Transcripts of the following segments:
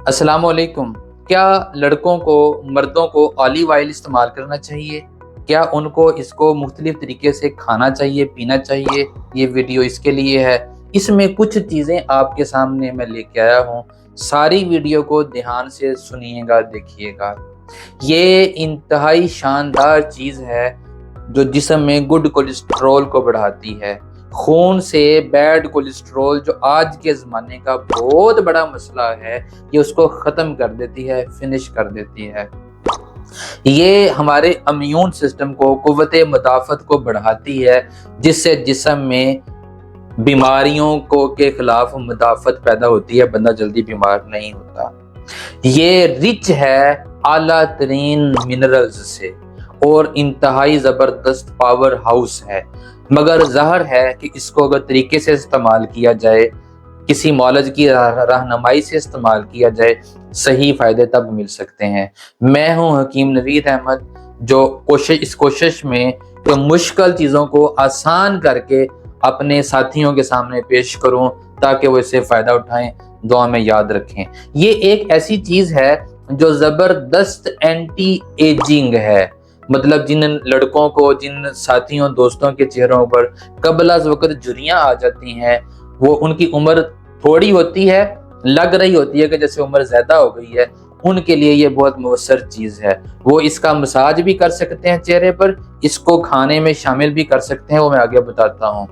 अस्सलाम वालेकुम। क्या लड़कों को मर्दों को ऑलिव ऑयल इस्तेमाल करना चाहिए? क्या उनको इसको मुख्तलिफ तरीके से खाना चाहिए, पीना चाहिए? ये वीडियो इसके लिए है। इसमें कुछ चीज़ें आपके सामने मैं लेके आया हूँ। सारी वीडियो को ध्यान से सुनिएगा, देखिएगा। ये इंतहाई शानदार चीज़ है जो जिस्म में गुड कोलेस्ट्रॉल को बढ़ाती है। खून से बैड कोलेस्ट्रॉल जो आज के ज़माने का बहुत बड़ा मसला है, ये उसको ख़त्म कर देती है, फिनिश कर देती है। ये हमारे इम्यून सिस्टम को, क़ुव्वत मुदाफ़त को बढ़ाती है, जिससे जिस्म में बीमारियों को के खिलाफ मुदाफ़त पैदा होती है, बंदा जल्दी बीमार नहीं होता। ये रिच है आला तरीन मिनरल्स से और इंतहाई ज़बरदस्त पावर हाउस है, मगर ज़हर है कि इसको अगर तरीके से इस्तेमाल किया जाए, किसी मौलज की रहनुमाई से इस्तेमाल किया जाए, सही फ़ायदे तब मिल सकते हैं। मैं हूँ हकीम नवीद अहमद, जो इस कोशिश में जो मुश्किल चीज़ों को आसान करके अपने साथियों के सामने पेश करूँ ताकि वो इससे फ़ायदा उठाएं, दुआ में याद रखें। ये एक ऐसी चीज़ है जो ज़बरदस्त एंटी एजिंग है। मतलब जिन लड़कों को, जिन साथियों दोस्तों के चेहरों पर कबल अज़ वक़्त झुर्रियाँ आ जाती हैं, वो उनकी उम्र थोड़ी होती है, लग रही होती है कि जैसे उम्र ज़्यादा हो गई है, उनके लिए ये बहुत मुअस्सर चीज़ है। वो इसका मसाज भी कर सकते हैं चेहरे पर, इसको खाने में शामिल भी कर सकते हैं, वो मैं आगे बताता हूँ।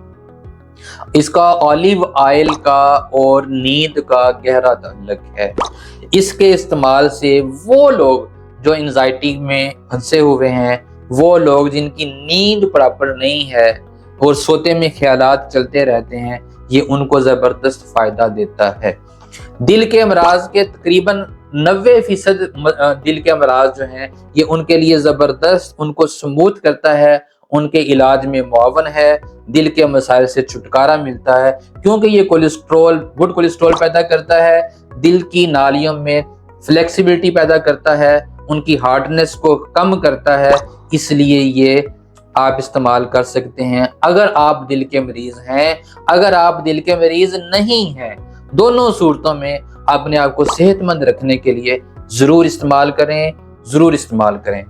इसका ऑलिव ऑयल का और नींद का गहरा ताल्लुक है। इसके इस्तेमाल से वो लोग जो एंजाइटी में फंसे हुए हैं, वो लोग जिनकी नींद प्रॉपर नहीं है और सोते में ख्यालात चलते रहते हैं, ये उनको ज़बरदस्त फ़ायदा देता है। दिल के अमराज के तकरीबन 90% दिल के अमराज जो हैं, ये उनके लिए ज़बरदस्त, उनको स्मूथ करता है, उनके इलाज में मुआवन है। दिल के मसाइल से छुटकारा मिलता है क्योंकि ये कोलेस्ट्रॉल, गुड कोलेस्ट्रॉल पैदा करता है, दिल की नालियों में फ्लेक्सिबिलिटी पैदा करता है, उनकी हार्डनेस को कम करता है। इसलिए ये आप इस्तेमाल कर सकते हैं अगर आप दिल के मरीज़ हैं, अगर आप दिल के मरीज़ नहीं हैं। दोनों सूरतों में अपने आप को सेहतमंद रखने के लिए ज़रूर इस्तेमाल करें, ज़रूर इस्तेमाल करें।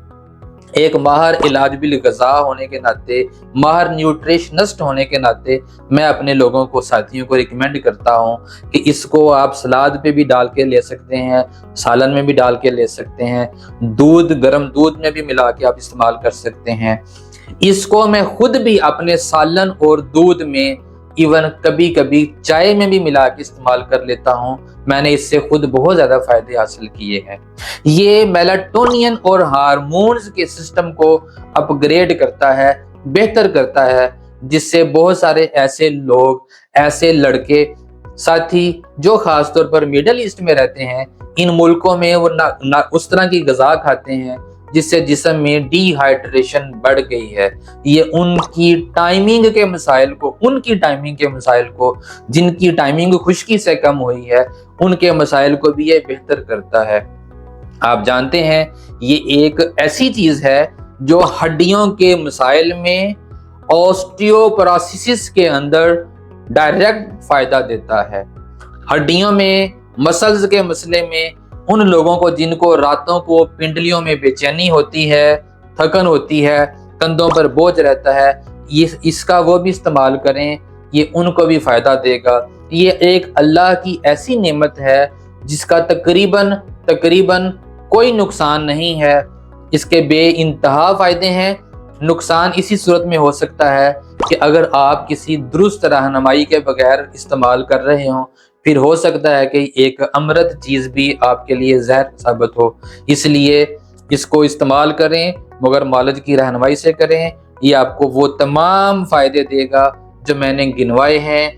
एक माहिर इलाज बिल ग़ज़ा होने के नाते, माहिर न्यूट्रिशनिस्ट होने के नाते, मैं अपने लोगों को, साथियों को रिकमेंड करता हूँ कि इसको आप सलाद पे भी डाल के ले सकते हैं, सालन में भी डाल के ले सकते हैं, दूध, गर्म दूध में भी मिला के आप इस्तेमाल कर सकते हैं। इसको मैं खुद भी अपने सालन और दूध में, इवन कभी कभी चाय में भी मिला के इस्तेमाल कर लेता हूँ। मैंने इससे खुद बहुत ज़्यादा फ़ायदे हासिल किए हैं। ये मेलाटोनिन और हार्मोन्स के सिस्टम को अपग्रेड करता है, बेहतर करता है, जिससे बहुत सारे ऐसे लोग, ऐसे लड़के साथी जो ख़ास तौर पर मिडल ईस्ट में रहते हैं, इन मुल्कों में वो ना उस तरह की ग़िज़ा खाते हैं जिससे जिस्म में डिहाइड्रेशन बढ़ गई है। ये उनकी टाइमिंग के मसाइल को, जिनकी टाइमिंग खुश्की से कम हुई है, उनके मसाइल को भी ये बेहतर करता है। आप जानते हैं ये एक ऐसी चीज़ है जो हड्डियों के मसाइल में, ऑस्टियोपोरोसिस के अंदर डायरेक्ट फ़ायदा देता है। हड्डियों में, मसल्स के मसले में, उन लोगों को जिनको रातों को पिंडलियों में बेचैनी होती है, थकन होती है, कंधों पर बोझ रहता है, इसका वो भी इस्तेमाल करें, ये उनको भी फ़ायदा देगा। ये एक अल्लाह की ऐसी नेमत है जिसका तकरीबन कोई नुकसान नहीं है। इसके बेइंतहा फ़ायदे हैं। नुकसान इसी सूरत में हो सकता है कि अगर आप किसी दुरुस्त रहनुमाई के बगैर इस्तेमाल कर रहे हों, फिर हो सकता है कि एक अमृत चीज़ भी आपके लिए जहर साबित हो। इसलिए इसको इस्तेमाल करें, मगर मौलज की रहनुमाई से करें। ये आपको वो तमाम फ़ायदे देगा जो मैंने गिनवाए हैं।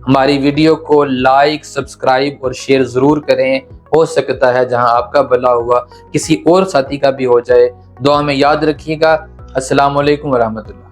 हमारी वीडियो को लाइक, सब्सक्राइब और शेयर ज़रूर करें। हो सकता है जहां आपका भला हुआ किसी और साथी का भी हो जाए। दुआ में याद रखिएगा। अस्सलाम वालेकुम व रहमतुल्लाह।